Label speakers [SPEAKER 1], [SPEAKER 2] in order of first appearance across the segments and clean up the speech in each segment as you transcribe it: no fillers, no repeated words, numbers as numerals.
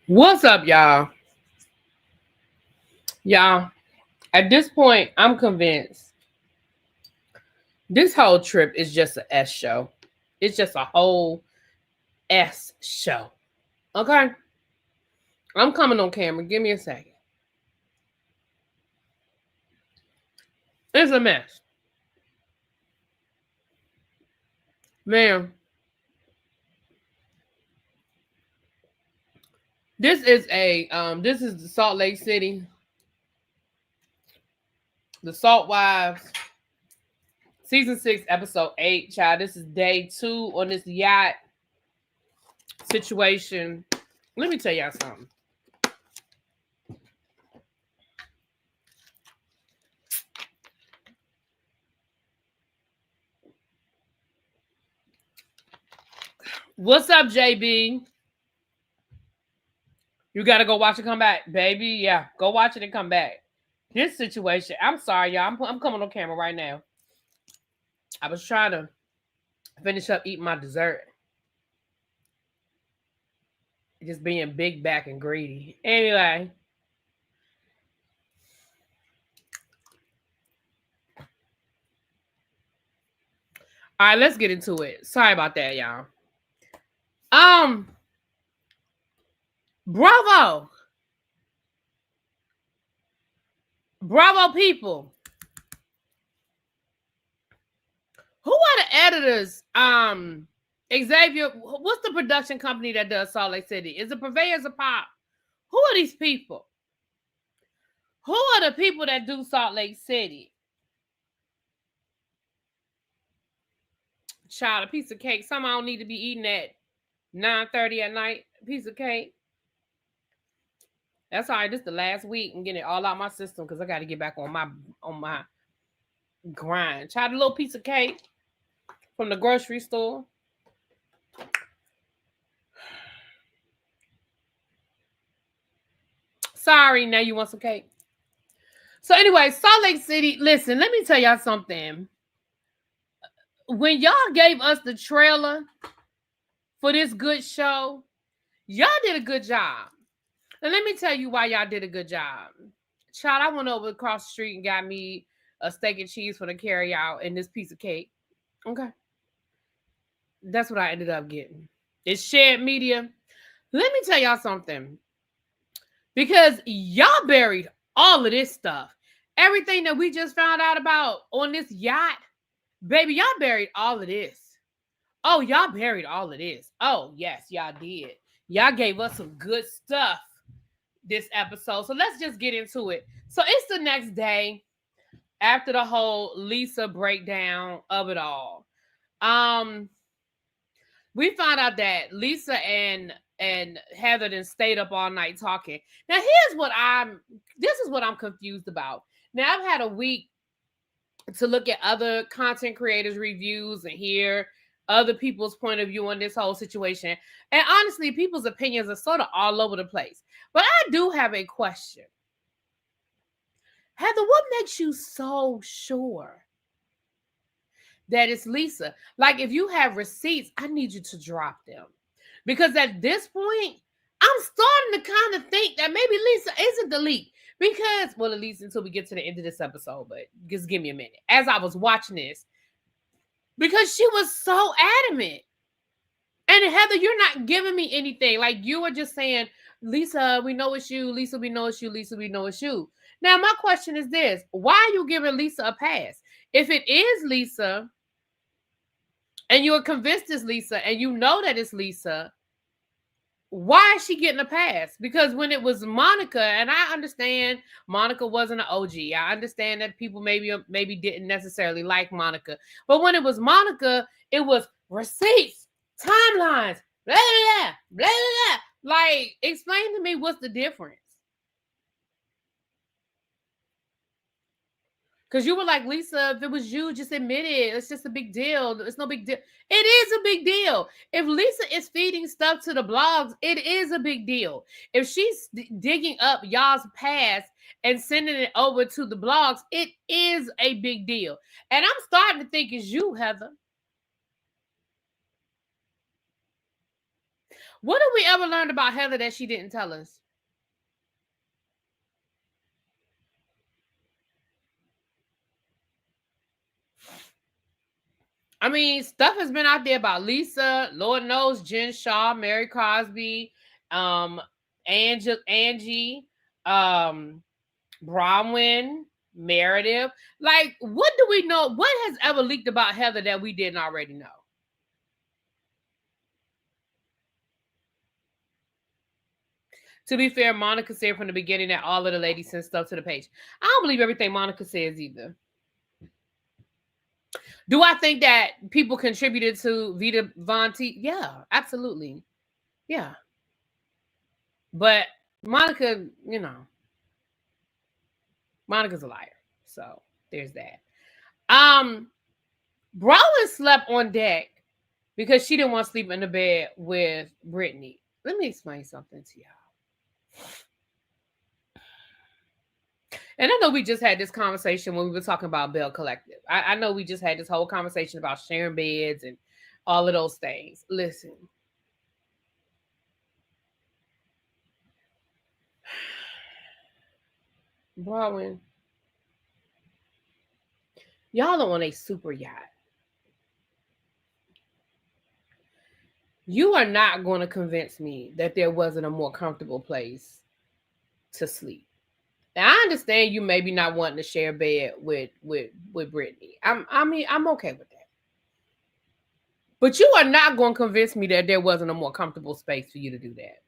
[SPEAKER 1] What's up, y'all? Y'all, at this point, I'm convinced this whole trip is just a S show. It's just a whole S show. Okay? I'm coming on camera. Give me a second. It's a mess. Man, this is the Salt Lake City, the Salt Wives, season 6, episode 8. Child, this is day 2 on this yacht situation. Let me tell y'all something. What's up, JB? You gotta go watch it, come back, baby. Yeah, go watch it and come back. This situation, I'm sorry, y'all. I'm coming on camera right now. I was trying to finish up eating my dessert. Just being big back and greedy. Anyway. All right, let's get into it. Sorry about that, y'all. Bravo. Bravo, people. Who are the editors? Xavier, what's the production company that does Salt Lake City? Is it Purveyors of Pop? Who are these people? Who are the people that do Salt Lake City? Child, a piece of cake. Some I don't need to be eating at 9:30 at night. A piece of cake. That's all right. This is the last week. I'm getting it all out my system because I got to get back on my grind. Child, a little piece of cake from the grocery store. Sorry, now you want some cake. So anyway, Salt Lake City, listen, let me tell y'all something. When y'all gave us the trailer for this good show, y'all did a good job. And let me tell you why y'all did a good job. Child, I went over across the street and got me a steak and cheese for the carry out and this piece of cake. Okay. That's what I ended up getting. It's shared media. Let me tell y'all something. Because y'all buried all of this stuff. Everything that we just found out about on this yacht, baby, y'all buried all of this. Oh, y'all buried all of this. Oh, yes, y'all did. Y'all gave us some good stuff this episode. So let's just get into it. So it's the next day after the whole Lisa breakdown of it all. We found out that Lisa and Heather then stayed up all night talking. Now, this is what I'm confused about. Now, I've had a week to look at other content creators' reviews and hear other people's point of view on this whole situation. And honestly, people's opinions are sort of all over the place. But I do have a question. Heather, what makes you so sure that it's Lisa? Like, if you have receipts, I need you to drop them. Because at this point, I'm starting to kind of think that maybe Lisa isn't the leak. Because, well, at least until we get to the end of this episode, but just give me a minute. As I was watching this, because she was so adamant. And Heather, you're not giving me anything. Like, you were just saying, Lisa, we know it's you. Lisa, we know it's you. Lisa, we know it's you. Now, my question is this. Why are you giving Lisa a pass? If it is Lisa, and you're convinced it's Lisa, and you know that it's Lisa, why is she getting a pass? Because when it was Monica, and I understand Monica wasn't an OG. I understand that people maybe didn't necessarily like Monica. But when it was Monica, it was receipts, timelines, blah, blah, blah, blah, blah. Like, explain to me what's the difference. Because you were like, Lisa, if it was you, just admit it. It's just a big deal. It's no big deal. It is a big deal. If Lisa is feeding stuff to the blogs, it is a big deal. If she's digging up y'all's past and sending it over to the blogs, it is a big deal. And I'm starting to think it's you, Heather. What did we ever learn about Heather that she didn't tell us? I mean, stuff has been out there about Lisa, Lord knows, Jen Shaw, Mary Cosby, um, Angie, um, Bronwyn, Meredith. Like, what do we know? What has ever leaked about Heather that we didn't already know? To be fair, Monica said from the beginning that all of the ladies sent stuff to the page. I don't believe everything Monica says either. Do I think that people contributed to Vita Vonti? Yeah, absolutely. Yeah. But Monica, Monica's a liar. So there's that. Bronwyn slept on deck because she didn't want to sleep in the bed with Brittany. Let me explain something to y'all. And I know we just had this conversation when we were talking about Bell Collective. I know we just had this whole conversation about sharing beds and all of those things. Listen. Bronwyn, y'all are on a super yacht. You are not going to convince me that there wasn't a more comfortable place to sleep. Now, I understand you maybe not wanting to share bed with Brittany. I'm okay with that. But you are not going to convince me that there wasn't a more comfortable space for you to do that.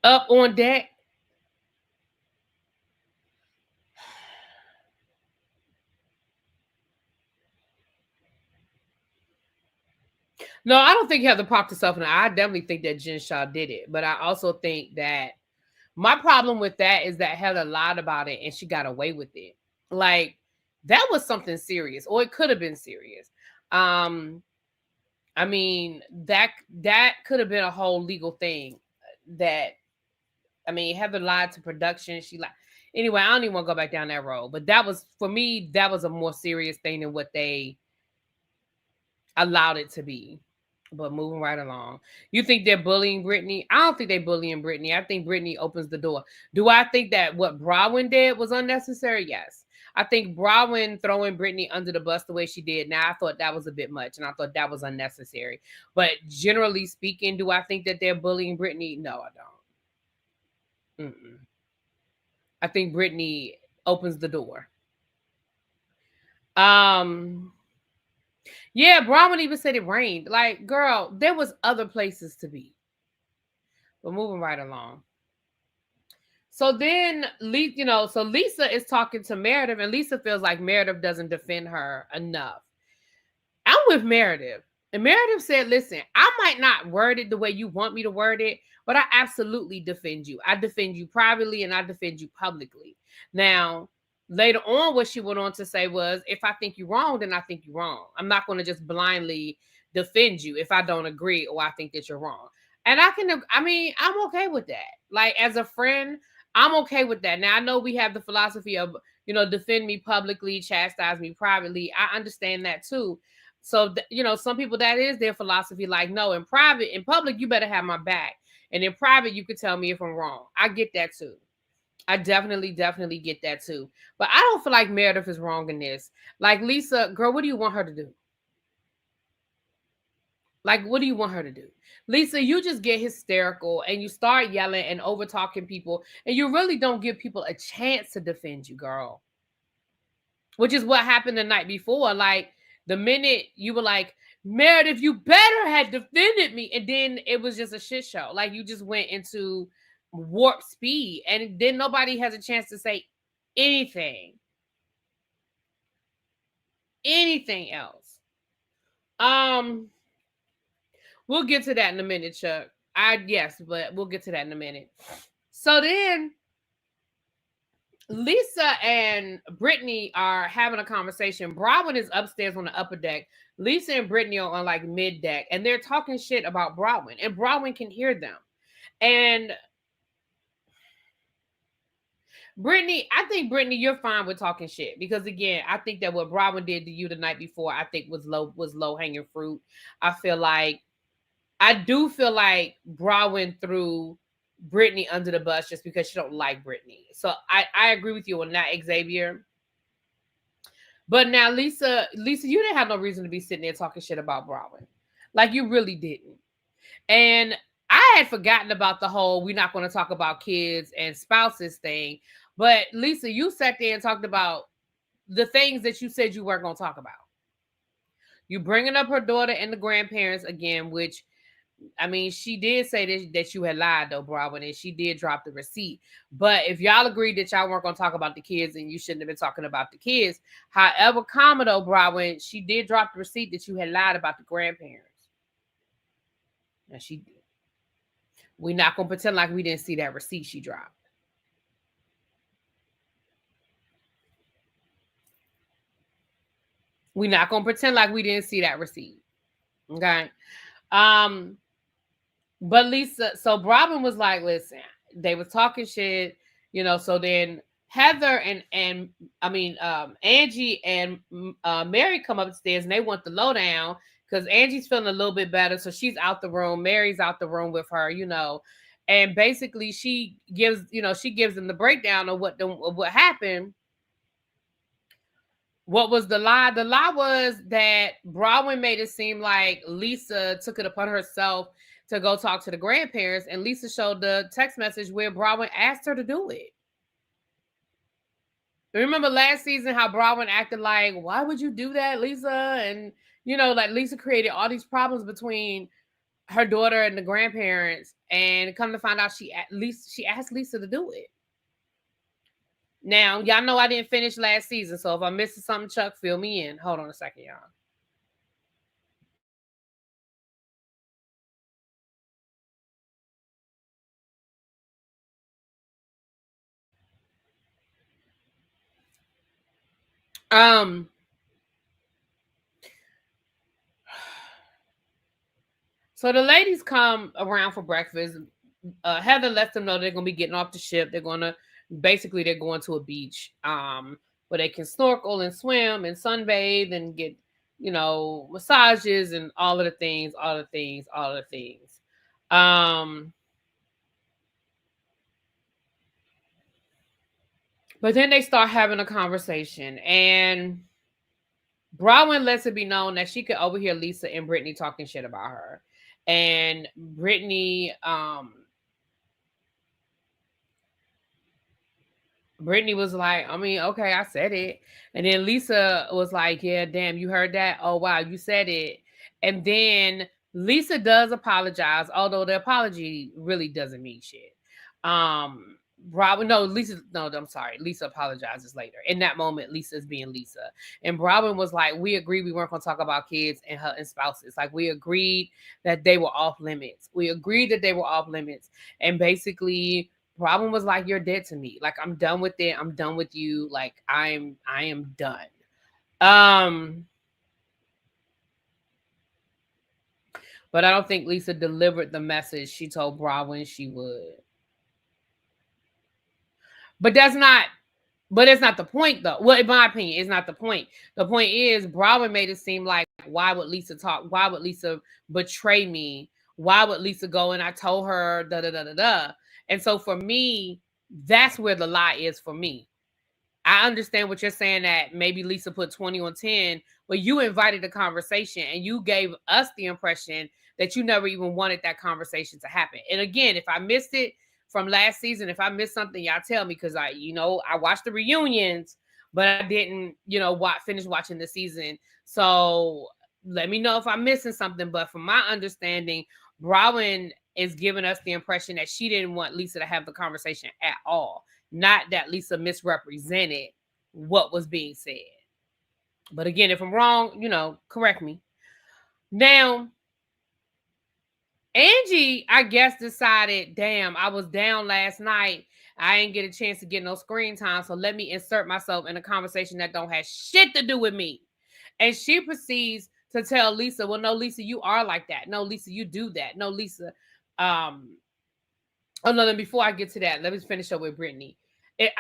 [SPEAKER 1] Up on deck. No, I don't think Heather popped herself in the eye. I definitely think that Jen Shaw did it. But I also think that my problem with that is that Heather lied about it and she got away with it. Like, that was something serious, or it could have been serious. I mean, that could have been a whole legal thing. Heather lied to production. She lied. Anyway, I don't even want to go back down that road. But that was, for me, that was a more serious thing than what they allowed it to be. But moving right along. You think they're bullying Brittany? I don't think they're bullying Brittany. I think Brittany opens the door. Do I think that what Bronwyn did was unnecessary? Yes. I think Bronwyn throwing Brittany under the bus the way she did, now I thought that was a bit much, and I thought that was unnecessary. But generally speaking, do I think that they're bullying Brittany? No, I don't. I think Brittany opens the door. Yeah, Bronwyn even said it rained. Like, girl, there was other places to be. But moving right along. So then, so Lisa is talking to Meredith, and Lisa feels like Meredith doesn't defend her enough. I'm with Meredith. And Meredith said, listen, I might not word it the way you want me to word it, but I absolutely defend you. I defend you privately and I defend you publicly. Now, later on, what she went on to say was, if I think you're wrong, then I think you're wrong. I'm not going to just blindly defend you if I don't agree or I think that you're wrong. And I'm okay with that. Like, as a friend, I'm okay with that. Now, I know we have the philosophy of, defend me publicly, chastise me privately. I understand that too. So, some people, that is their philosophy. Like, no, in public, you better have my back. And in private, you could tell me if I'm wrong. I get that too. I definitely get that too. But I don't feel like Meredith is wrong in this. Like, Lisa, girl, what do you want her to do? Like, what do you want her to do? Lisa, you just get hysterical and you start yelling and over talking people, and you really don't give people a chance to defend you, girl. Which is what happened the night before. Like, the minute you were like, Meredith, you better had defended me, and then it was just a shit show. Like, you just went into warp speed, and then nobody has a chance to say anything else. We'll get to that in a minute, Chuck. But we'll get to that in a minute. So then Lisa and Brittany are having a conversation. Bronwyn is upstairs on the upper deck. Lisa and Brittany are on like mid deck, and they're talking shit about Bronwyn, and Bronwyn can hear them. And Brittany, I think Brittany, you're fine with talking shit because again, I think that what Broward did to you the night before, I think was low hanging fruit. I feel like I do feel like Broward threw Brittany under the bus just because she don't like Brittany. So I agree with you on that, Xavier. But now, Lisa, you didn't have no reason to be sitting there talking shit about Broward. Like you really didn't. And I had forgotten about the whole we're not going to talk about kids and spouses thing. But Lisa, you sat there and talked about the things that you said you weren't going to talk about. You bringing up her daughter and the grandparents again, which I mean, she did say that you had lied though, Broward, and she did drop the receipt. But if y'all agreed that y'all weren't gonna talk about the kids and you shouldn't have been talking about the kids, however, Commodore Broward, she did drop the receipt that you had lied about the grandparents. Now she did. We're not gonna pretend like we didn't see that receipt she dropped. We're not gonna pretend like we didn't see that receipt. Okay. Um, But Lisa, so Robin was like, listen, they was talking shit, so then Heather and I mean Angie and Mary come upstairs and they want the lowdown because Angie's feeling a little bit better. So she's out the room. Mary's out the room with her, and basically she gives them the breakdown of what happened. What was the lie? The lie was that Bronwyn made it seem like Lisa took it upon herself to go talk to the grandparents, and Lisa showed the text message where Bronwyn asked her to do it. Remember last season how Bronwyn acted like, why would you do that, Lisa? And, like Lisa created all these problems between her daughter and the grandparents, and come to find out she asked Lisa to do it. Now, y'all know I didn't finish last season, so if I'm missing something, Chuck, fill me in. Hold on a second, y'all. So the ladies come around for breakfast. Heather lets them know they're gonna be getting off the ship. They're going to a beach, where they can snorkel and swim and sunbathe and get, massages and all of the things. But then they start having a conversation, and Bronwyn lets it be known that she could overhear Lisa and Brittany talking shit about her. And Brittany was like, I mean, okay, I said it. And then Lisa was like, yeah, damn, you heard that? Oh, wow, you said it. And then Lisa does apologize, although the apology really doesn't mean shit. I'm sorry. Lisa apologizes later. In that moment, Lisa's being Lisa. And Robin was like, we agreed we weren't going to talk about kids and spouses. Like, we agreed that they were off limits. And basically, Robin was like, you're dead to me. Like, I'm done with it. I'm done with you. Like, I am done. But I don't think Lisa delivered the message she told Bronwyn she would. But it's not the point, though. Well, in my opinion, it's not the point. The point is, Bronwyn made it seem like, why would Lisa talk? Why would Lisa betray me? Why would Lisa go and I told her da da da da da? And so for me, that's where the lie is for me. I understand what you're saying, that maybe Lisa put 20 on 10, but you invited the conversation and you gave us the impression that you never even wanted that conversation to happen. And again, if I missed it from last season, if I missed something, y'all tell me, because I watched the reunions, but I didn't, finish watching the season. So let me know if I'm missing something. But from my understanding, Bronwyn is giving us the impression that she didn't want Lisa to have the conversation at all. Not that Lisa misrepresented what was being said. But again, if I'm wrong, correct me. Now, Angie, I guess, decided, damn, I was down last night. I didn't get a chance to get no screen time. So let me insert myself in a conversation that don't have shit to do with me. And she proceeds to tell Lisa, well, no, Lisa, you are like that. No, Lisa, you do that. No, Lisa. Oh, no, then before I get to that, let me finish up with Brittany.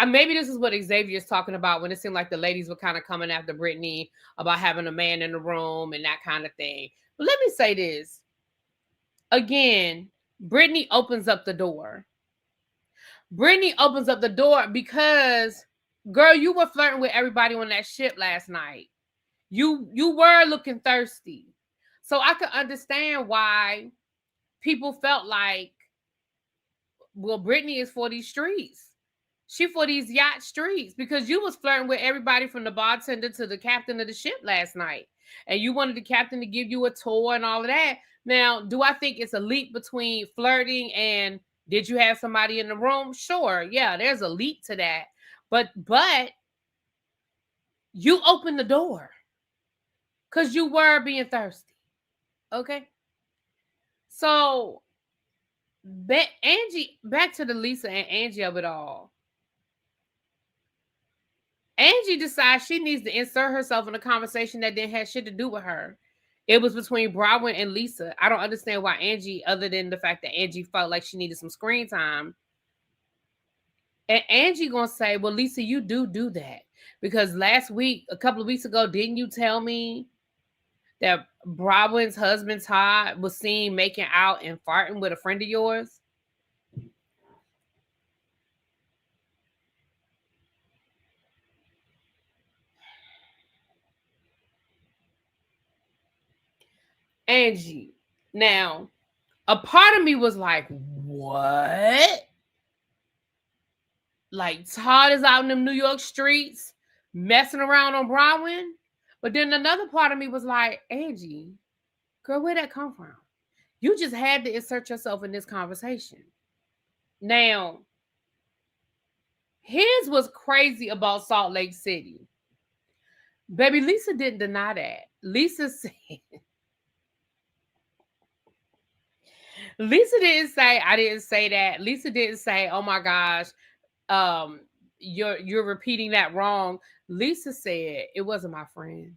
[SPEAKER 1] maybe this is what Xavier's talking about when it seemed like the ladies were kind of coming after Brittany about having a man in the room and that kind of thing. But let me say this. Again, Brittany opens up the door. Brittany opens up the door because, girl, you were flirting with everybody on that ship last night. You were looking thirsty. So I could understand why people felt like, well, Brittany is for these streets. She for these yacht streets because you was flirting with everybody from the bartender to the captain of the ship last night. And you wanted the captain to give you a tour and all of that. Now, do I think it's a leap between flirting and did you have somebody in the room? Sure. Yeah, there's a leap to that. But you opened the door because you were being thirsty. Okay. So Angie, back to the Lisa and Angie of it all. Angie decides she needs to insert herself in a conversation that didn't have shit to do with her. It was between Bronwyn and Lisa. I don't understand why Angie, other than the fact that Angie felt like she needed some screen time. And Angie gonna say, well, Lisa, you do that. Because last week, a couple of weeks ago, didn't you tell me that Bronwyn's husband, Todd, was seen making out and farting with a friend of yours? Angie. Now, a part of me was like, what? Like, Todd is out in them New York streets messing around on Bronwyn? But then another part of me was like, Angie, girl, where'd that come from? You just had to insert yourself in this conversation. Now, here's what's crazy about Salt Lake City. Baby, Lisa didn't deny that. Lisa didn't say, I didn't say that. Lisa didn't say, oh my gosh, you're repeating that wrong. Lisa said, it wasn't my friend.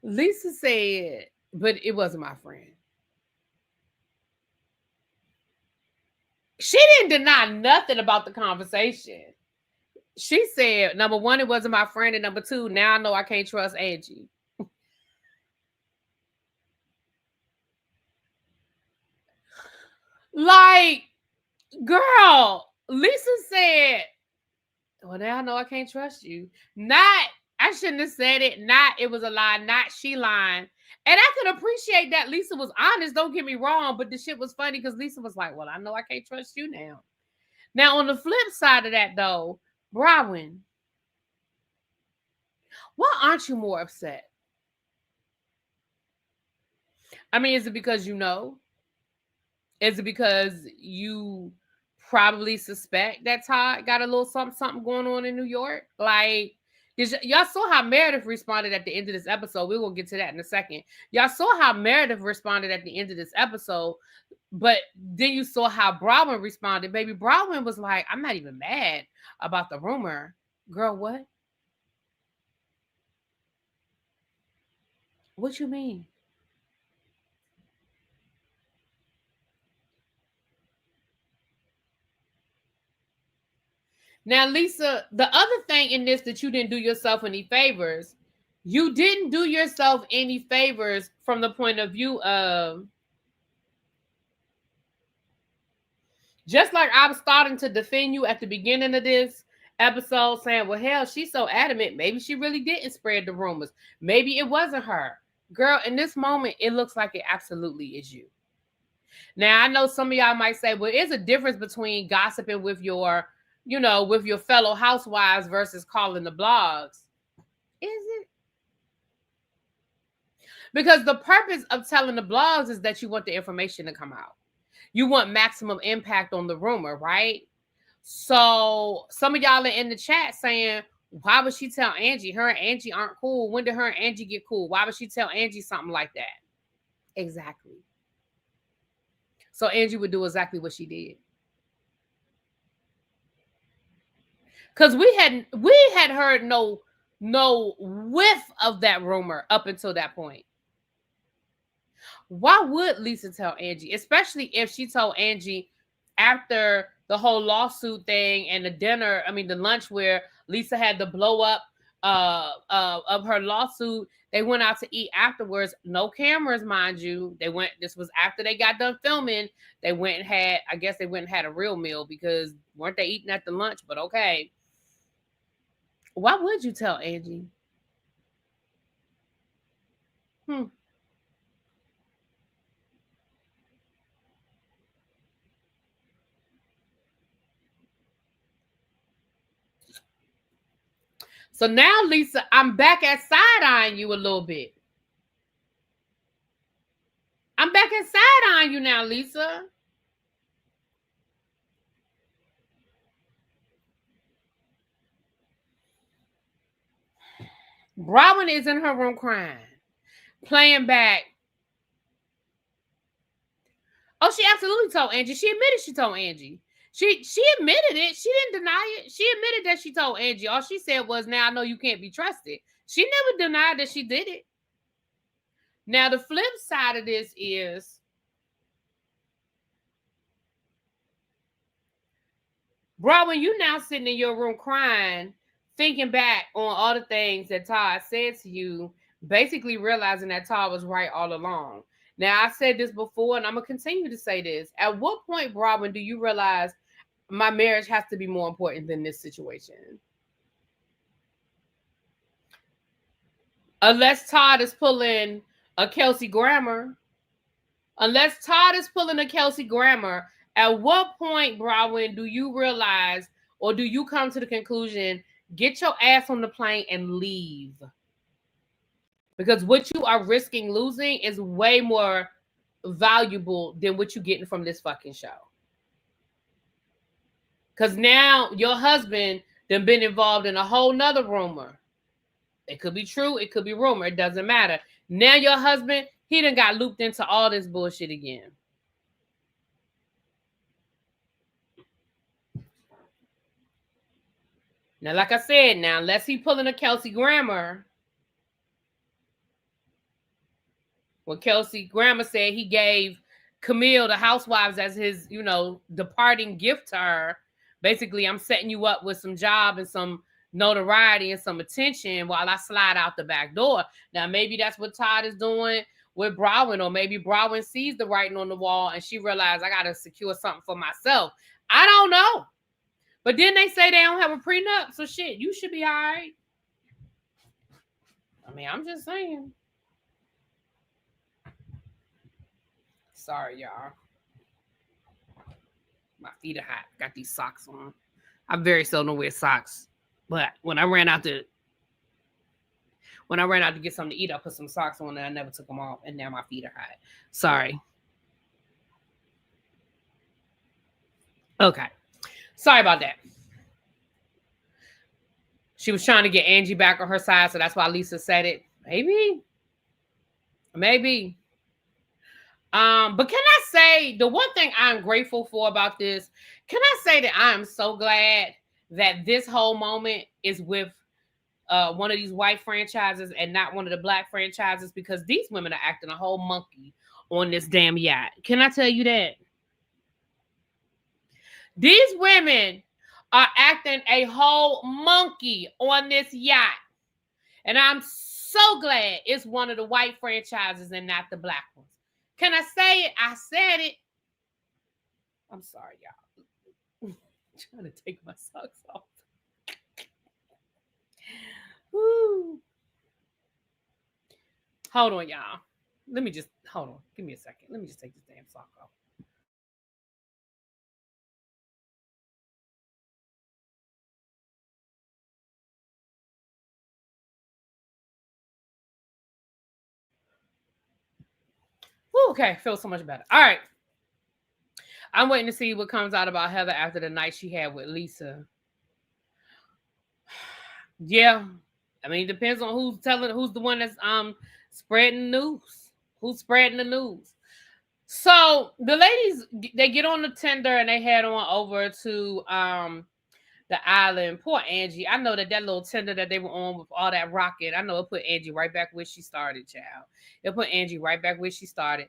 [SPEAKER 1] Lisa said, but it wasn't my friend. She didn't deny nothing about the conversation. She said, number one, it wasn't my friend. And number two, now I know I can't trust Angie. Like, girl, Lisa said, well, now I know I can't trust you. Not, I shouldn't have said it. Not, it was a lie. Not, she lying. And I could appreciate that Lisa was honest. Don't get me wrong. But the shit was funny because Lisa was like, well, I know I can't trust you now. Now, on the flip side of that, though, Bronwyn, why aren't you more upset? I mean, is it because you know? Is it because you probably suspect that Todd got a little something going on in New York? Like, y'all saw how Meredith responded at the end of this episode. We will get to that in a second. Y'all saw how Meredith responded at the end of this episode, but then you saw how Bronwyn responded. Baby, Bronwyn was like, I'm not even mad about the rumor. Girl, what? What you mean? Now, Lisa, the other thing in this that you didn't do yourself any favors, you didn't do yourself any favors from the point of view of, just like I was starting to defend you at the beginning of this episode, saying, well, hell, she's so adamant. Maybe she really didn't spread the rumors. Maybe it wasn't her. Girl, in this moment, it looks like it absolutely is you. Now, I know some of y'all might say, well, there's a difference between gossiping with your, with your fellow housewives versus calling the blogs. Is it? Because the purpose of telling the blogs is that you want the information to come out. You want maximum impact on the rumor, right? So some of y'all are in the chat saying, why would she tell Angie? Her and Angie aren't cool. When did her and Angie get cool? Why would she tell Angie something like that? Exactly. So Angie would do exactly what she did. Because we had heard no whiff of that rumor up until that point. Why would Lisa tell Angie, especially if she told Angie after the whole lawsuit thing and the dinner, I mean the lunch where Lisa had the blow up of her lawsuit. They went out to eat afterwards. No cameras, mind you. This was after they got done filming. They went and had, I guess they went and had a real meal because weren't they eating at the lunch? But okay. Why would you tell Angie? So now, Lisa, I'm back at side-eyeing you a little bit. I'm back at side-eyeing you now, Lisa. Robin is in her room crying, playing back. Oh, she absolutely told Angie. She admitted she told Angie. She admitted it. She didn't deny it. She admitted that she told Angie. All she said was, now I know you can't be trusted. She never denied that she did it. Now, the flip side of this is Bronwyn, you now sitting in your room crying, thinking back on all the things that Todd said to you, basically realizing that Todd was right all along. Now, I said this before, and I'm going to continue to say this. At what point, Bronwyn, do you realize my marriage has to be more important than this situation? Unless Todd is pulling a Kelsey Grammer. Unless Todd is pulling a Kelsey Grammer, at what point, Bronwyn, do you realize or do you come to the conclusion, get your ass on the plane and leave? Because what you are risking losing is way more valuable than what you're getting from this fucking show. Because now your husband done been involved in a whole nother rumor. It could be true, it could be rumor, it doesn't matter. Now your husband, he done got looped into all this bullshit again. Now, like I said, now, unless he pulling a Kelsey Grammer, when Kelsey Grammer said he gave Camille the Housewives as his, departing gift to her. Basically, I'm setting you up with some job and some notoriety and some attention while I slide out the back door. Now, maybe that's what Todd is doing with Bronwyn, or maybe Bronwyn sees the writing on the wall and she realized I got to secure something for myself. I don't know. But then they say they don't have a prenup, so shit, you should be all right. I mean, I'm just saying. Sorry, y'all. My feet are hot. Got these socks on. I very seldom wear socks, but when I ran out to get something to eat, I put some socks on and I never took them off, and now my feet are hot. Sorry. Okay. Sorry about that. She was trying to get Angie back on her side, so that's why Lisa said it. Maybe. But can I say the one thing I'm grateful for about this? Can I say that I am so glad that this whole moment is with one of these white franchises and not one of the black franchises, because these women are acting a whole monkey on this damn yacht. Can I tell you that? These women are acting a whole monkey on this yacht. And I'm so glad it's one of the white franchises and not the black ones. Can I say it? I said it. I'm sorry, y'all. I'm trying to take my socks off. Woo. Hold on, y'all. Hold on. Give me a second. Let me just take this damn sock off. Okay, feels so much better. All right. I'm waiting to see what comes out about Heather after the night she had with Lisa. Yeah. I mean, it depends on who's the one that's spreading the news. Who's spreading the news. So the ladies, they get on the tender and they head on over to the island. Poor Angie. I know that little tender that they were on with all that rocket, I know it put Angie right back where she started, child. It put Angie right back where she started.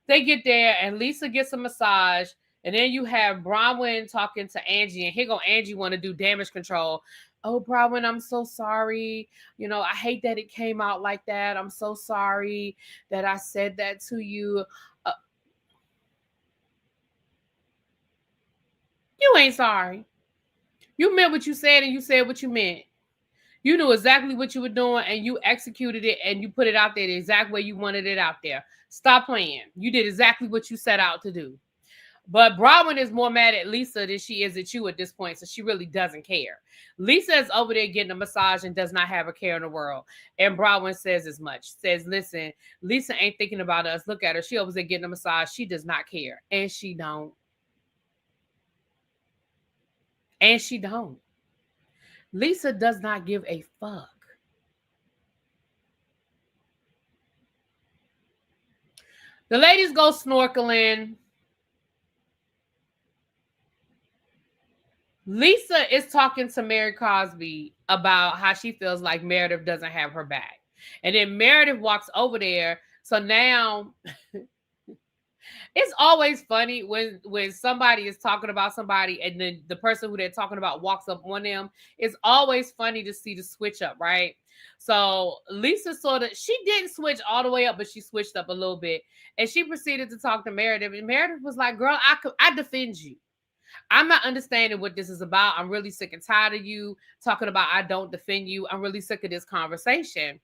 [SPEAKER 1] They get there and Lisa gets a massage. And then you have Bronwyn talking to Angie, and here go Angie want to do damage control. Oh, Bronwyn, I'm so sorry. You know, I hate that it came out like that. I'm so sorry that I said that to you. You ain't sorry. You meant what you said, and you said what you meant. You knew exactly what you were doing, and you executed it, and you put it out there the exact way you wanted it out there. Stop playing. You did exactly what you set out to do. But Bronwyn is more mad at Lisa than she is at you at this point, so she really doesn't care. Lisa is over there getting a massage and does not have a care in the world. And Bronwyn says as much. Says, listen, Lisa ain't thinking about us. Look at her. She over there getting a massage. She does not care. And she don't. And she don't. Lisa does not give a fuck. The ladies go snorkeling. Lisa is talking to Mary Cosby about how she feels like Meredith doesn't have her back. And then Meredith walks over there. So now it's always funny when somebody is talking about somebody and then the person who they're talking about walks up on them. It's always funny to see the switch up, right? So Lisa she didn't switch all the way up, but she switched up a little bit. And she proceeded to talk to Meredith. And Meredith was like, girl, I defend you. I'm not understanding what this is about. I'm really sick and tired of you talking about I don't defend you. I'm really sick of this conversation.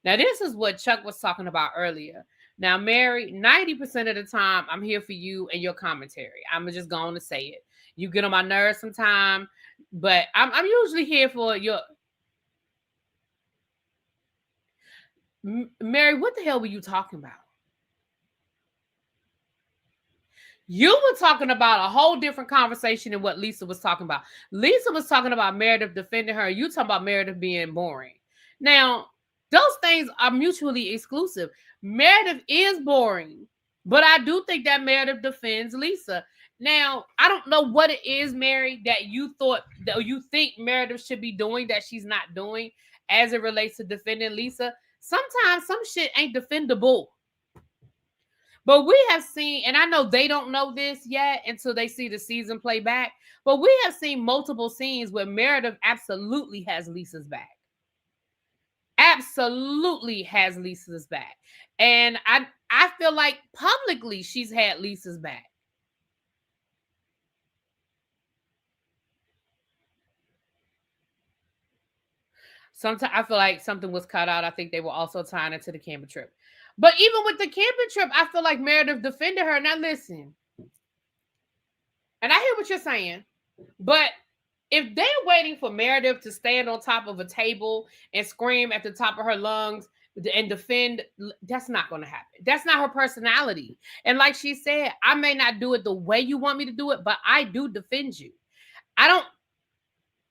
[SPEAKER 1] Now, this is what Chuck was talking about earlier. Now, Mary, 90% of the time, I'm here for you and your commentary. I'm just going to say it. You get on my nerves sometimes, but I'm usually here for your... Mary, what the hell were you talking about? You were talking about a whole different conversation than what Lisa was talking about. Lisa was talking about Meredith defending her. You talking about Meredith being boring. Now, those things are mutually exclusive. Meredith is boring, but I do think that Meredith defends Lisa. Now, I don't know what it is, Mary, that you think Meredith should be doing that she's not doing as it relates to defending Lisa. Sometimes some shit ain't defendable. But we have seen, and I know they don't know this yet until they see the season play back, but we have seen multiple scenes where Meredith absolutely has Lisa's back. Absolutely has Lisa's back. And I feel like publicly she's had Lisa's back. Sometimes I feel like something was cut out. I think they were also tying it to the camping trip. But even with the camping trip, I feel like Meredith defended her. Now listen, and I hear what you're saying, but if they're waiting for Meredith to stand on top of a table and scream at the top of her lungs and defend, that's not going to happen. That's not her personality. And like she said, I may not do it the way you want me to do it, but I do defend you.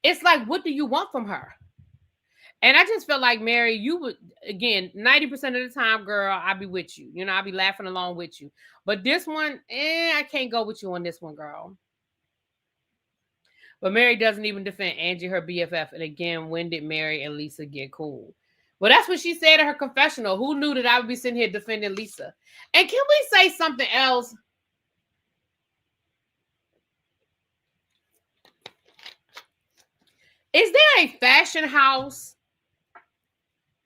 [SPEAKER 1] It's like, what do you want from her? And I just felt like, Mary, you would, again, 90% of the time, girl, I'll be with you. You know, I'll be laughing along with you. But this one, I can't go with you on this one, girl. But Mary doesn't even defend Angie, her BFF. And again, when did Mary and Lisa get cool? Well, that's what she said in her confessional. Who knew that I would be sitting here defending Lisa? And can we say something else? Is there a fashion house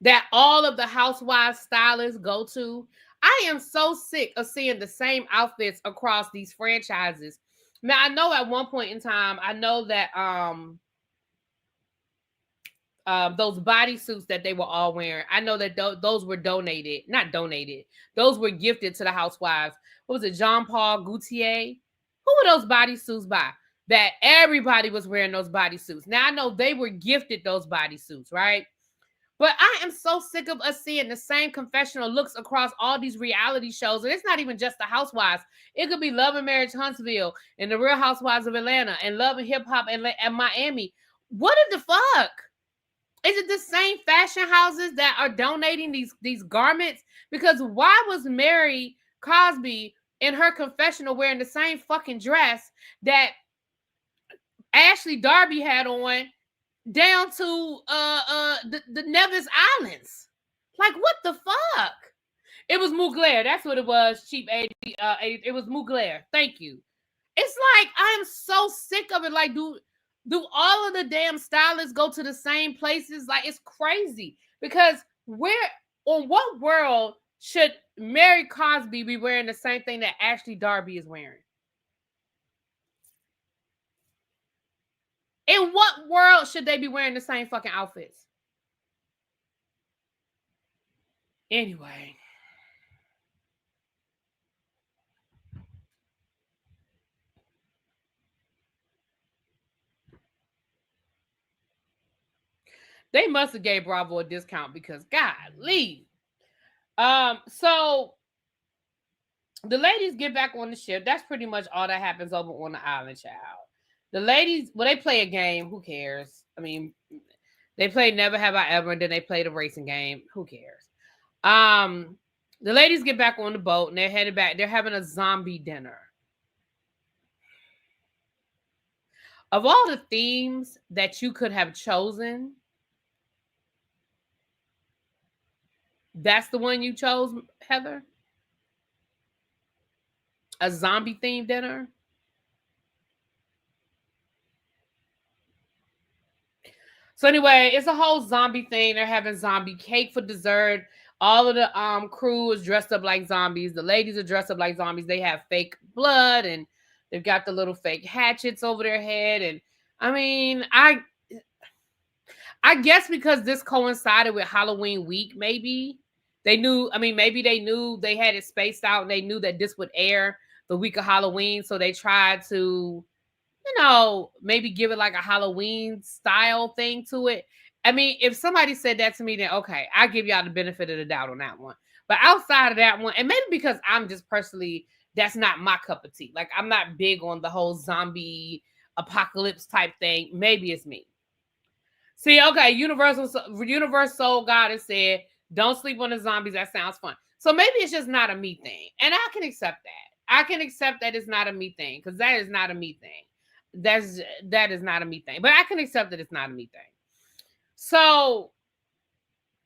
[SPEAKER 1] that all of the Housewives stylists go to? I am so sick of seeing the same outfits across these franchises. Now, I know at one point in time, I know that those bodysuits that they were all wearing, I know that those were not donated. Those were gifted to the Housewives. What was it, Jean Paul Gaultier? Who were those bodysuits by? That everybody was wearing those bodysuits. Now, I know they were gifted those bodysuits, right? But I am so sick of us seeing the same confessional looks across all these reality shows. And it's not even just the Housewives. It could be Love and Marriage Huntsville and the Real Housewives of Atlanta and Love and Hip Hop and Miami. What the fuck? Is it the same fashion houses that are donating these garments? Because why was Mary Cosby in her confessional wearing the same fucking dress that Ashley Darby had on down to the Nevis Islands. Like, what the fuck? It was Mugler. That's what it was. Cheap 80. It was Mugler. Thank you. It's like I am so sick of it. Like, do all of the damn stylists go to the same places? Like, it's crazy. Because on what world should Mary Cosby be wearing the same thing that Ashley Darby is wearing? In what world should they be wearing the same fucking outfits? Anyway. They must have gave Bravo a discount because golly. So the ladies get back on the ship. That's pretty much all that happens over on the island, child. The ladies, well, they play a game. Who cares? I mean, they play Never Have I Ever, and then they play the racing game. Who cares? The ladies get back on the boat and they're headed back. They're having a zombie dinner. Of all the themes that you could have chosen, that's the one you chose, Heather? A zombie themed dinner? So anyway, it's a whole zombie thing. They're having zombie cake for dessert. All of the crew is dressed up like zombies. The ladies are dressed up like zombies. They have fake blood and they've got the little fake hatchets over their head. And I mean, I guess because this coincided with Halloween week, maybe they knew. I mean, maybe they knew they had it spaced out and they knew that this would air the week of Halloween. So they tried to, maybe give it like a Halloween style thing to it. I mean, if somebody said that to me, then okay, I'll give y'all the benefit of the doubt on that one. But outside of that one, and maybe because I'm just personally, that's not my cup of tea. Like, I'm not big on the whole zombie apocalypse type thing. Maybe it's me. See, okay, Universal Soul Goddess said, don't sleep on the zombies. That sounds fun. So maybe it's just not a me thing. And I can accept that. I can accept that it's not a me thing because that is not a me thing. That is not a me thing. But I can accept that it's not a me thing. So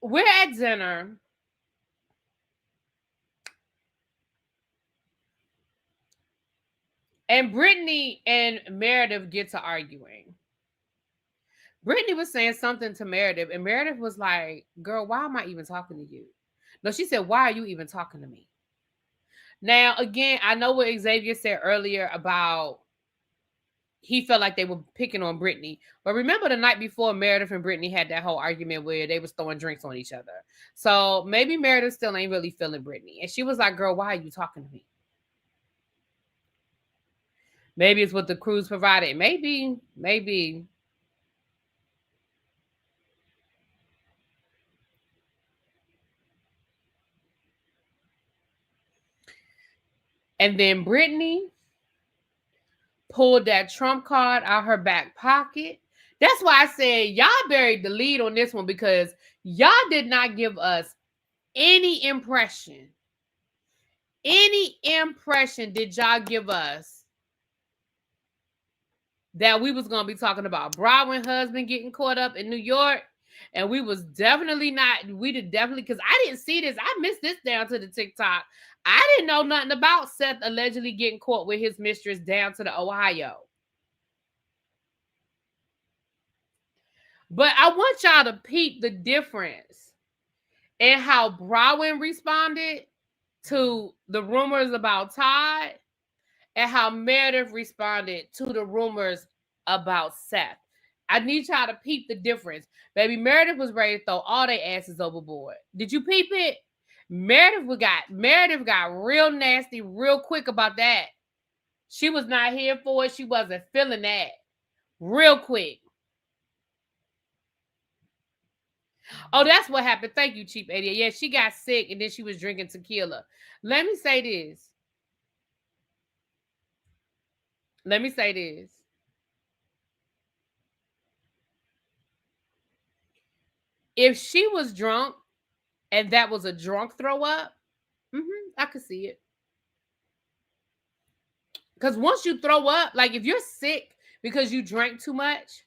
[SPEAKER 1] we're at dinner. And Brittany and Meredith get to arguing. Brittany was saying something to Meredith, and Meredith was like, girl, why am I even talking to you? No, she said, why are you even talking to me? Now, again, I know what Xavier said earlier about he felt like they were picking on Brittany. But remember the night before, Meredith and Brittany had that whole argument where they was throwing drinks on each other. So maybe Meredith still ain't really feeling Brittany. And she was like, girl, why are you talking to me? Maybe it's what the cruise provided. Maybe. And then Brittany pulled that trump card out her back pocket. That's why I said y'all buried the lead on this one because y'all did not give us any impression. Any impression did y'all give us that we was going to be talking about Broadway husband getting caught up in New York? And we was definitely not, we did definitely, because I didn't see this. I missed this down to the TikTok. I didn't know nothing about Seth allegedly getting caught with his mistress down to the Ohio. But I want y'all to peep the difference in how Broadway responded to the rumors about Todd and how Meredith responded to the rumors about Seth. I need y'all to peep the difference. Baby, Meredith was ready to throw all their asses overboard. Did you peep it? Meredith got real nasty real quick about that. She was not here for it. She wasn't feeling that. Real quick. Oh, that's what happened. Thank you, Cheap 88. Yeah, she got sick and then she was drinking tequila. Let me say this. If she was drunk and that was a drunk throw up, I could see it. Because once you throw up, like if you're sick because you drank too much,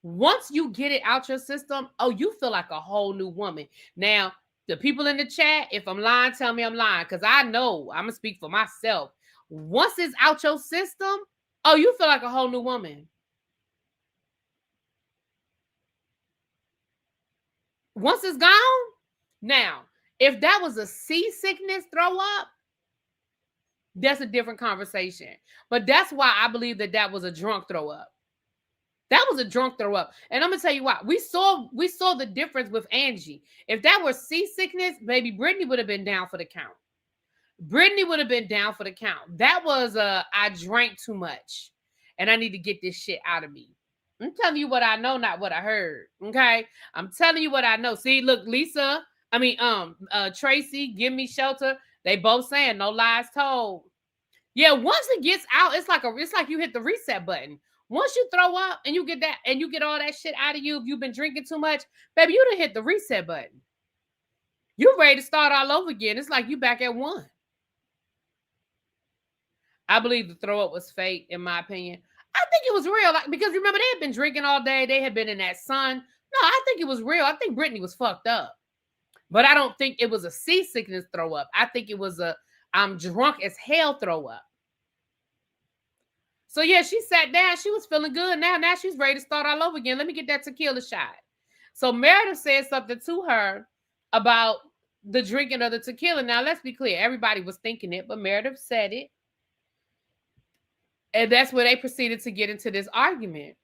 [SPEAKER 1] once you get it out your system, oh, you feel like a whole new woman. Now, the people in the chat, if I'm lying, tell me I'm lying, because I know I'm going to speak for myself. Once it's out your system, oh, you feel like a whole new woman. Once it's gone, now, if that was a seasickness throw up, that's a different conversation. But that's why I believe that was a drunk throw up. That was a drunk throw up. And I'm going to tell you why. We saw the difference with Angie. If that were seasickness, baby, Brittany would have been down for the count. Brittany would have been down for the count. That was I drank too much and I need to get this shit out of me. I'm telling you what I know, not what I heard. Okay? I'm telling you what I know. See, look, Tracy, give me shelter. They both saying no lies told. Yeah, once it gets out, it's like you hit the reset button. Once you throw up and you get that and you get all that shit out of you, if you've been drinking too much, baby, you done hit the reset button. You're ready to start all over again. It's like you back at one. I believe the throw up was fake, in my opinion. I think it was real, because remember, they had been drinking all day. They had been in that sun. No, I think it was real. I think Brittany was fucked up. But I don't think it was a seasickness throw up. I think it was a I'm drunk as hell throw up. So yeah, she sat down. She was feeling good. Now she's ready to start all over again. Let me get that tequila shot. So Meredith said something to her about the drinking of the tequila. Now, let's be clear. Everybody was thinking it, but Meredith said it. And that's where they proceeded to get into this argument.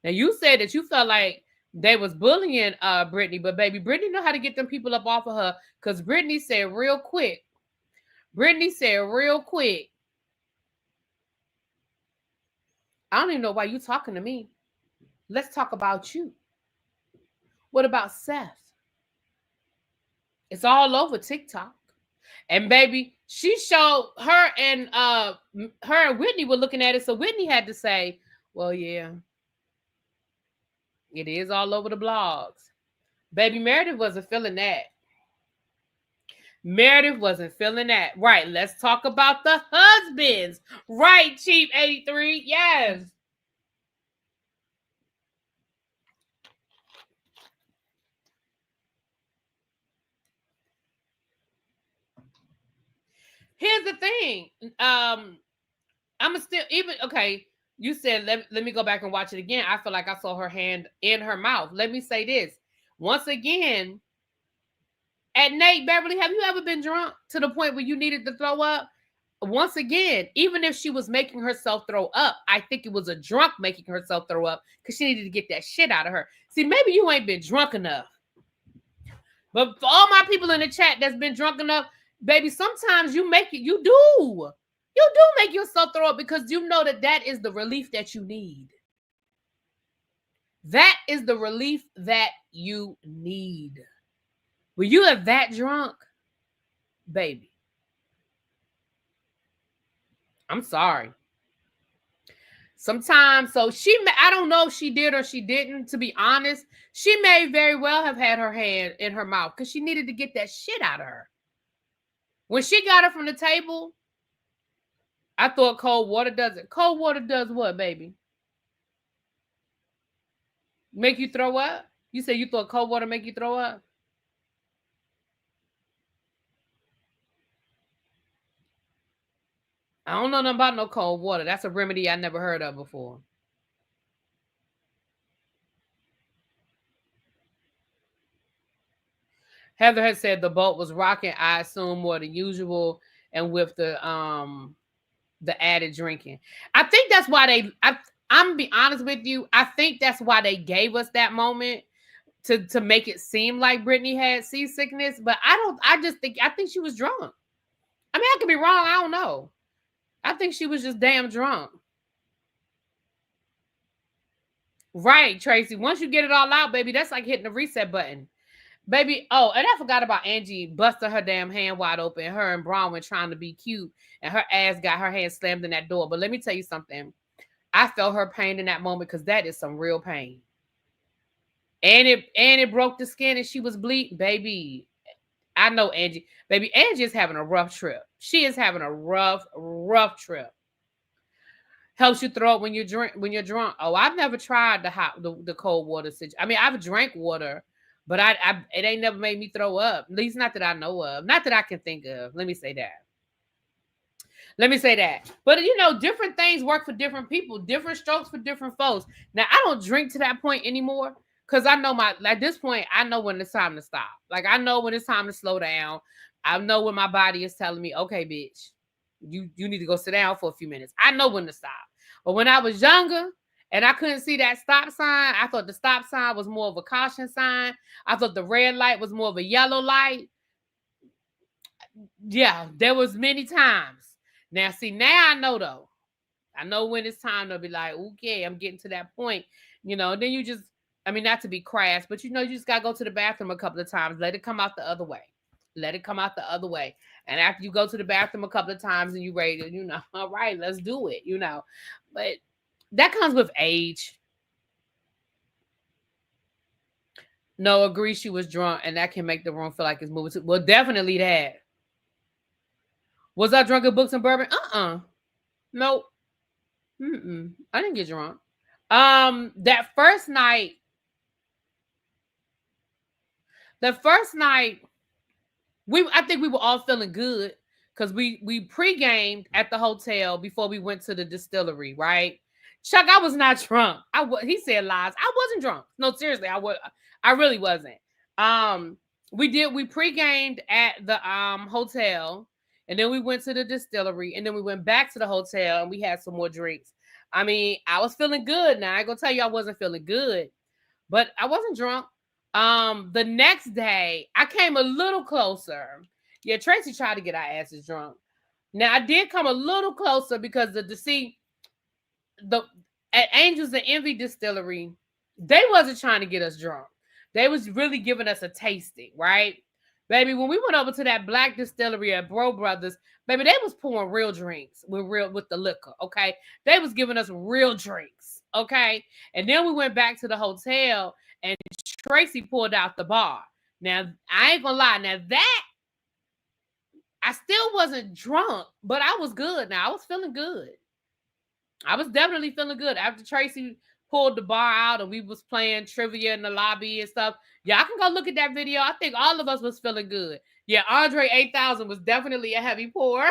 [SPEAKER 1] Now, you said that you felt like they was bullying Brittany, but baby, Brittany know how to get them people up off of her, because Brittany said real quick, I don't even know why you talking to me. Let's talk about you. What about Seth? It's all over TikTok. And baby, she showed her and Whitney were looking at it. So Whitney had to say, well, yeah, it is all over the blogs. Baby, Meredith wasn't feeling that. Right, let's talk about the husbands. Right, Chief 83. Yes. Here's the thing. I'm still okay. You said let me go back and watch it again. I feel like I saw her hand in her mouth. Let me say this once again. At Nate Beverly, have you ever been drunk to the point where you needed to throw up? Once again, even if she was making herself throw up, I think it was a drunk making herself throw up because she needed to get that shit out of her. See, maybe you ain't been drunk enough. But for all my people in the chat that's been drunk enough, baby, sometimes you do make yourself throw up because you know that is the relief that you need. That is the relief that you need. When you are that drunk, baby, I'm sorry. Sometimes, I don't know if she did or she didn't, to be honest. She may very well have had her hand in her mouth because she needed to get that shit out of her. When she got her from the table, I thought cold water does it. Cold water does what, baby? Make you throw up? You said you thought cold water make you throw up? I don't know nothing about no cold water. That's a remedy I never heard of before. Heather has said the boat was rocking, I assume, more than usual, and with the added drinking. I think that's why I'm gonna be honest with you. I think that's why they gave us that moment to make it seem like Brittany had seasickness. But I think she was drunk. I mean, I could be wrong. I don't know. I think she was just damn drunk. Right, Tracy. Once you get it all out, baby, that's like hitting the reset button. Baby, oh, and I forgot about Angie busting her damn hand wide open. Her and Bronwyn trying to be cute, and her ass got her hand slammed in that door. But let me tell you something. I felt her pain in that moment because that is some real pain. And it broke the skin and she was bleeding. Baby, I know Angie. Baby, Angie is having a rough trip. She is having a rough trip. Helps you throw up when you're drunk. Oh, I've never tried the cold water situation. I mean, I've drank water, but it ain't never made me throw up. At least not that I know of. Not that I can think of. Let me say that. But different things work for different people, different strokes for different folks. Now, I don't drink to that point anymore because I know at this point, I know when it's time to stop. Like, I know when it's time to slow down. I know when my body is telling me, okay, bitch, you need to go sit down for a few minutes. I know when to stop. But when I was younger and I couldn't see that stop sign, I thought the stop sign was more of a caution sign. I thought the red light was more of a yellow light. Yeah, there was many times. Now, see, now I know, though. I know when it's time to be like, okay, I'm getting to that point. Then you just, not to be crass, but you just got to go to the bathroom a couple of times. Let it come out the other way. And after you go to the bathroom a couple of times and you ready to, all right, let's do it, But that comes with age. No, agree she was drunk, and that can make the room feel like it's moving. Well, definitely that. Was I drunk at Books and Bourbon? Nope. I didn't get drunk. That first night, I think we were all feeling good because we pre-gamed at the hotel before we went to the distillery, right? Chuck, I was not drunk. He said lies. I wasn't drunk. No, seriously, I really wasn't. We pre-gamed at the hotel, and then we went to the distillery, and then we went back to the hotel and we had some more drinks. I was feeling good. Now I ain't gonna tell you I wasn't feeling good, but I wasn't drunk. The next day I came a little closer. Yeah, Tracy tried to get our asses drunk. Now I did come a little closer because at Angels and Envy Distillery, they wasn't trying to get us drunk. They was really giving us a tasting, right? Baby, when we went over to that black distillery at Bro Brothers, baby, they was pouring real drinks with the liquor, okay? They was giving us real drinks, okay? And then we went back to the hotel and Tracy pulled out the bar. Now, I ain't gonna lie. Now that, I still wasn't drunk, but I was good. Now, I was feeling good. I was definitely feeling good. After Tracy pulled the bar out and we was playing trivia in the lobby and stuff. Yeah, I can go look at that video. I think all of us was feeling good. Yeah, Andre 8000 was definitely a heavy pour.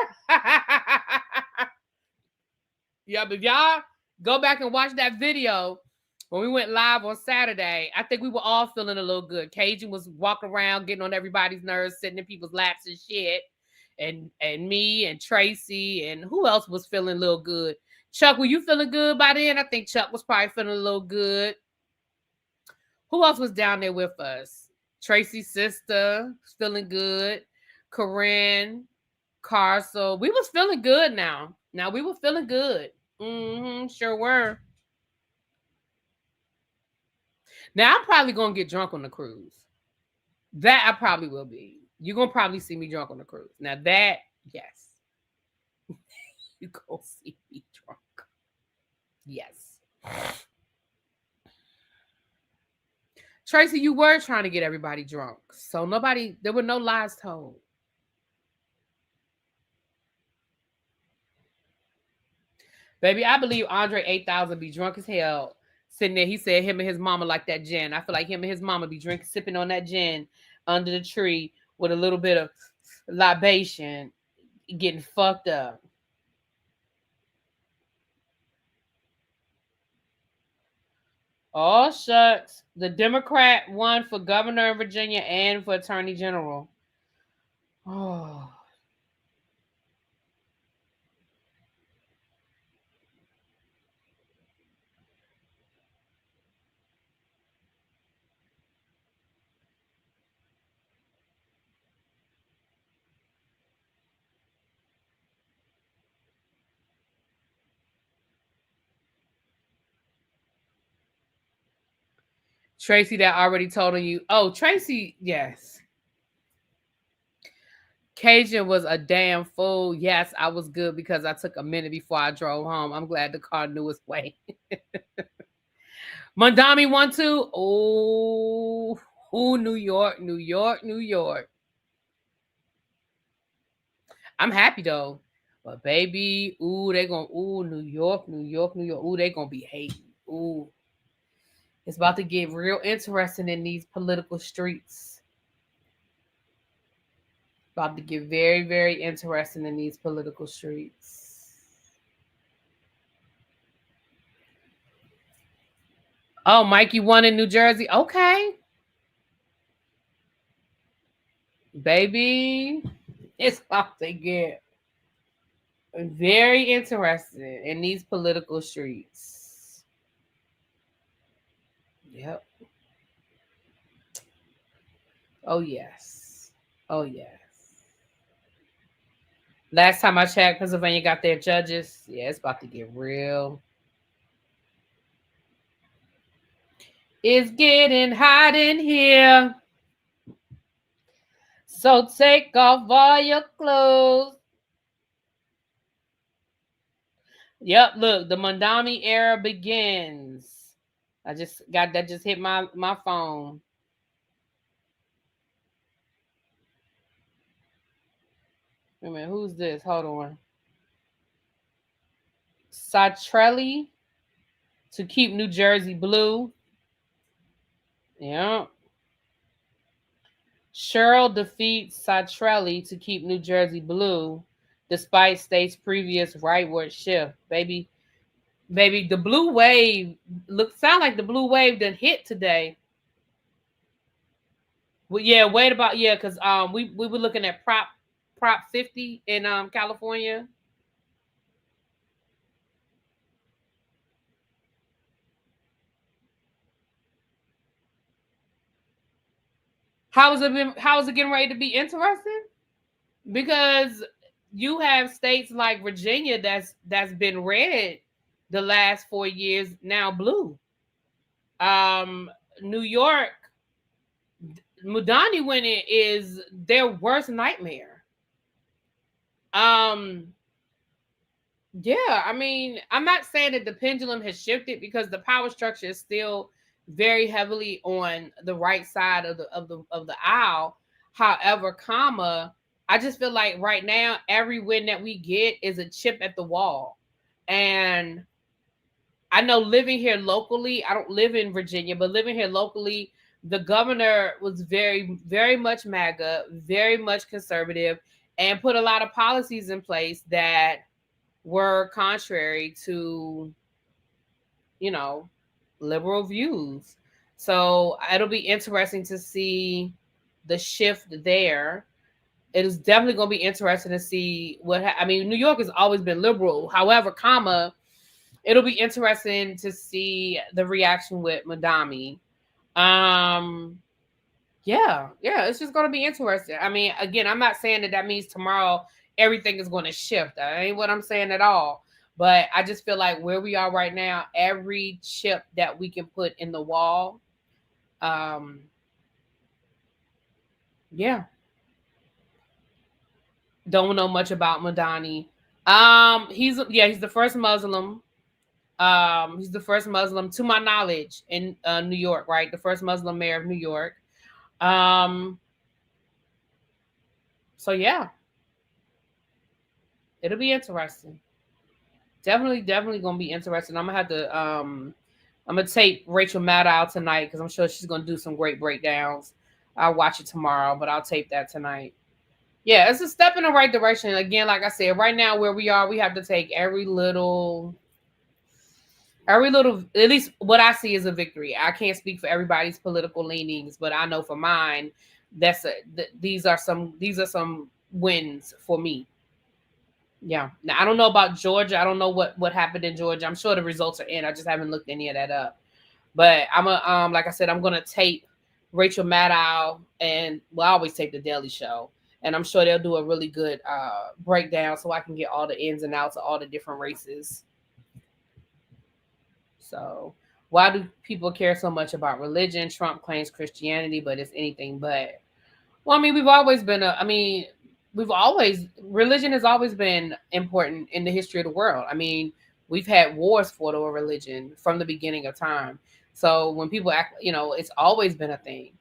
[SPEAKER 1] Yeah, but y'all go back and watch that video when we went live on Saturday. I think we were all feeling a little good. Cajun was walking around, getting on everybody's nerves, sitting in people's laps and shit. And me and Tracy and who else was feeling a little good? Chuck, were you feeling good by then? I think Chuck was probably feeling a little good. Who else was down there with us? Tracy's sister was feeling good. Corinne, Carso. We was feeling good now. Now we were feeling good. Sure were. Now I'm probably going to get drunk on the cruise. That I probably will be. You're going to probably see me drunk on the cruise. Now that, yes. You're going to see me drunk. Yes. Tracy, you were trying to get everybody drunk. So there were no lies told. Baby, I believe Andre 8000 be drunk as hell. Sitting there, he said him and his mama like that gin. I feel like him and his mama be drinking, sipping on that gin under the tree with a little bit of libation, getting fucked up. Oh, shucks. The Democrat won for governor in Virginia and for attorney general. Oh. Tracy, that already told on you. Oh, Tracy, yes. Cajun was a damn fool. Yes, I was good because I took a minute before I drove home. I'm glad the car knew its way. Mondami 1-2. Oh, New York, New York, New York. I'm happy though. But baby, New York, New York, New York. Ooh, they gonna be hating. Ooh. It's about to get real interesting in these political streets. About to get very, very interesting in these political streets. Oh, Mikey won in New Jersey. Okay. Baby, it's about to get very interesting in these political streets. Yep. Oh, yes. Oh, yes. Last time I checked, Pennsylvania got their judges. Yeah, it's about to get real. It's getting hot in here. So take off all your clothes. Yep, look, the Mondami era begins. I just got that, just hit my phone. Wait a minute, who's this? Hold on. Satrelli to keep New Jersey blue. Yeah. Cheryl defeats Satrelli to keep New Jersey blue, despite state's previous rightward shift. Baby, the blue wave sound like the blue wave done hit today. Well, yeah, wait about because we were looking at Prop 50 in California. How is it getting ready to be interesting? Because you have states like Virginia that's been red the last 4 years, now blue. New York, Mudani winning is their worst nightmare. Yeah, I mean, I'm not saying that the pendulum has shifted because the power structure is still very heavily on the right side of the aisle. However, I just feel like right now every win that we get is a chip at the wall. And I know living here locally, I don't live in Virginia, but living here locally, the governor was very, very much MAGA, very much conservative, and put a lot of policies in place that were contrary to, liberal views. So it'll be interesting to see the shift there. It is definitely going to be interesting to see New York has always been liberal. However, it'll be interesting to see the reaction with Madami. Yeah, it's just going to be interesting. I mean, again, I'm not saying that means tomorrow everything is going to shift. That ain't what I'm saying at all. But I just feel like where we are right now, every chip that we can put in the wall, yeah. Don't know much about Madani. He's the first Muslim. He's the first Muslim, to my knowledge, in New York, right? The first Muslim mayor of New York. So yeah, it'll be interesting. Definitely gonna be interesting. I'm gonna tape Rachel Maddow tonight because I'm sure she's gonna do some great breakdowns. I'll watch it tomorrow, but I'll tape that tonight. Yeah, it's a step in the right direction. Again, like I said, right now where we are, we have to take every little, at least what I see is a victory. I can't speak for everybody's political leanings, but I know for mine, these are some wins for me. Yeah. Now I don't know about Georgia. I don't know what happened in Georgia. I'm sure the results are in. I just haven't looked any of that up. But like I said, I'm gonna tape Rachel Maddow, and I always tape the Daily Show, and I'm sure they'll do a really good breakdown so I can get all the ins and outs of all the different races. So why do people care so much about religion? Trump claims Christianity, but it's anything but. Well, I mean, religion has always been important in the history of the world. I mean, we've had wars fought over religion from the beginning of time. So when people act, it's always been a thing.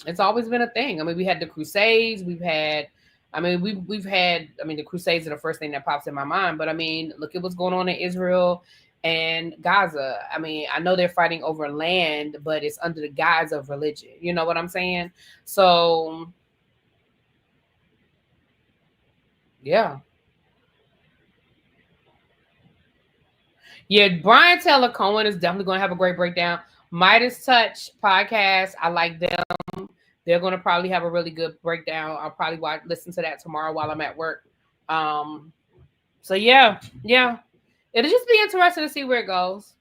[SPEAKER 1] It's always been a thing. I mean, we had the Crusades, we've had I mean, we've had, I mean, the Crusades are the first thing that pops in my mind, but I mean, look at what's going on in Israel and Gaza. I mean, I know they're fighting over land, but it's under the guise of religion. You know what I'm saying? So, yeah. Yeah, Brian Taylor Cohen is definitely going to have a great breakdown. Midas Touch podcast, I like them. They're going to probably have a really good breakdown. I'll probably listen to that tomorrow while I'm at work. So yeah. It'll just be interesting to see where it goes.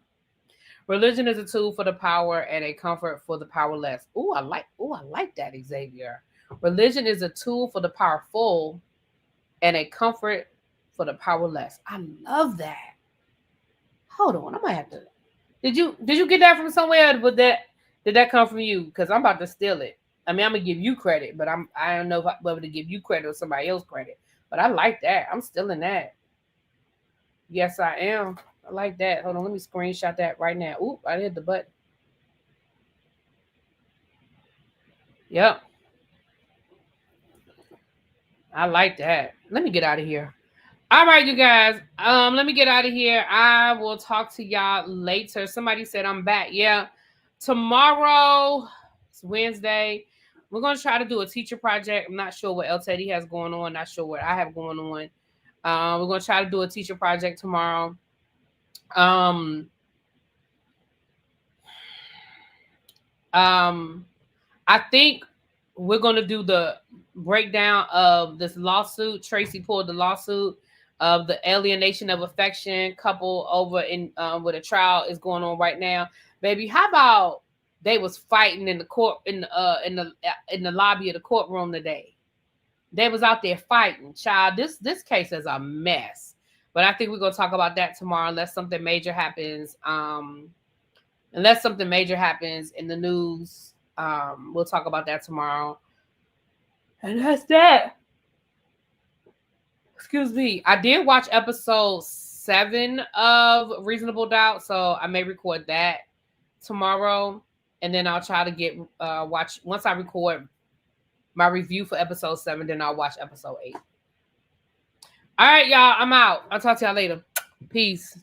[SPEAKER 1] Religion is a tool for the power and a comfort for the powerless. I like that, Xavier. Religion is a tool for the powerful and a comfort for the powerless. I love that. Hold on, I might have to. Did you get that from somewhere? Did that come from you? Because I'm about to steal it. I mean, I'm gonna give you credit, but I don't know whether to give you credit or somebody else credit. But I like that. I'm stealing that. Yes, I am. I like that. Hold on, let me screenshot that right now. Oop, I hit the button. Yep. I like that. Let me get out of here. All right, you guys. Let me get out of here. I will talk to y'all later. Somebody said I'm back. Yeah. Tomorrow, it's Wednesday. We're gonna try to do a teacher project. I'm not sure what El Teddy has going on. Not sure what I have going on. We're gonna try to do a teacher project tomorrow. I think we're gonna do the breakdown of this lawsuit. Tracy pulled the lawsuit of the alienation of affection couple over in where the trial is going on right now. Baby, how about they was fighting in the court in the lobby of the courtroom today? They was out there fighting. Child, this case is a mess. But I think we're gonna talk about that tomorrow unless something major happens. Unless something major happens in the news. We'll talk about that tomorrow. And that's that. Excuse me. I did watch episode 7 of Reasonable Doubt, so I may record that tomorrow. And then I'll try to get watch once I record my review for episode 7, then I'll watch episode 8. All right, y'all. I'm out. I'll talk to y'all later. Peace.